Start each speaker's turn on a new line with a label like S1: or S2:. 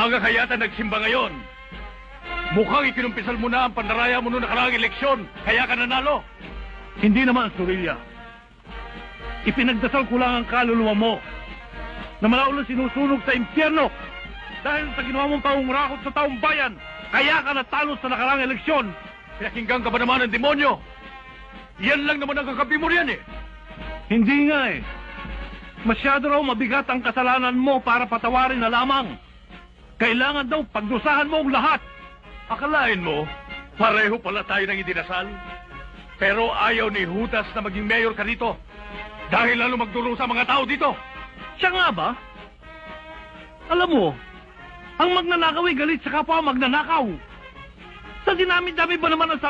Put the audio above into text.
S1: Maaga ka yata nagsimba ngayon. Mukhang ikinumpisal mo na ang pandaraya mo noong nakaraang eleksyon, kaya ka nanalo.
S2: Hindi naman, Sorilla. Ipinagdasal ko lang ang kaluluwa mo na malaulang sinusunog sa impyerno dahil sa ginawa mong pangungurakot sa taong bayan. Kaya ka natalo sa nakaraang eleksyon.
S1: Pinakinggan ka ba naman ng demonyo? Yan lang naman ang kakapi mo riyan eh.
S2: Hindi nga eh. Masyado raw mabigat ang kasalanan mo para patawarin na lamang. Kailangan daw pagdusahan mo ang lahat.
S1: Akalain mo, pareho pala tayo ng idinasal. Pero ayaw ni Judas na maging mayor ka dito. Dahil lalo magduro sa mga tao dito.
S2: Siya nga ba? Alam mo, ang magnanakaw ay galit sa kapwa magnanakaw. Sa dinami-dami ba naman ang